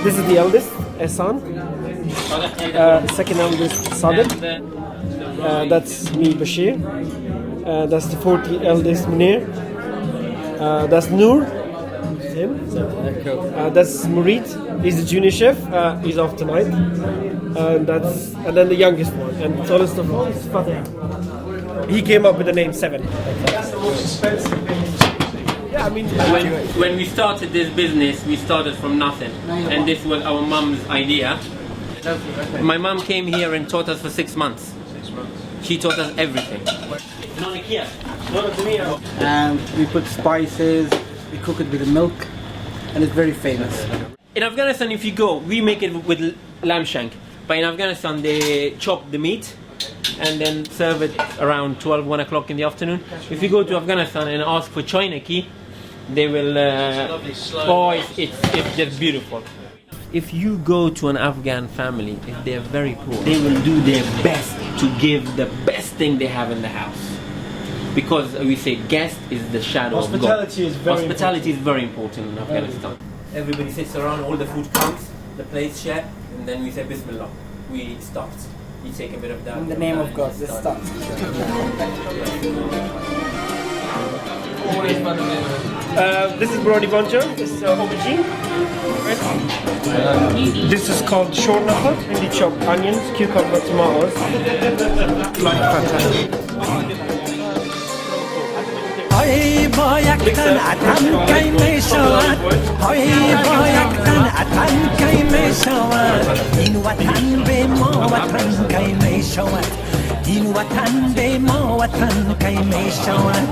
This is the eldest, Ehsan. Second eldest, Sadiq. That's me, Bashir. That's the 40th eldest, Munir. That's Noor. Him. That's Murid. He's the junior chef. He's off tonight. And then the youngest one. And the tallest of all is Fateh. He came up with the name 7. That's the most expensive business. Yeah, I mean, when we started this business, we started from nothing, and this was our mom's idea. My mom came here and taught us for 6 months. She taught us everything. And we put spices, we cook it with the milk, and it's very famous. In Afghanistan, if you go, we make it with lamb shank, but in Afghanistan they chop the meat and then serve it around 12, 1 o'clock in the afternoon. If you go to Afghanistan and ask for choynaki, they will, it's just beautiful. If you go to an Afghan family, if they're very poor, they will do their best to give the best thing they have in the house. Because we say guest is the shadow of God. Hospitality is very important in Afghanistan. Everybody sits around, all the food comes, the plates share, and then we say Bismillah. We start. You take a bit of that. In the name of God, let's start. this is Brody Boncho. This is aubergine. This is called shornapa. And we chop onions, cucumber, tomatoes. Fantastic. های بایکتن اتن کی می شود های بایکتن اتن کی می شود این وطن به ما وطن کی می شود این وطن به ما وطن کی می شود.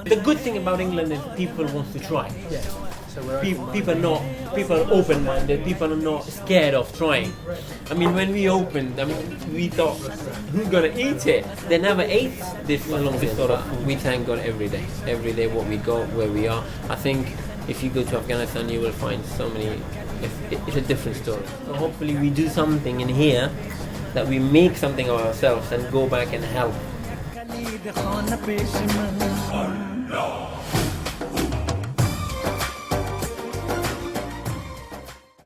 The good thing about England is people want to try. People are open-minded. People are not scared of trying. I mean, when we opened, we thought, who's gonna eat it? They never ate this sort of food. We thank God every day. Every day, what we go, where we are. I think if you go to Afghanistan, you will find so many. It's a different story. So hopefully, we do something in here that we make something of ourselves and go back and help.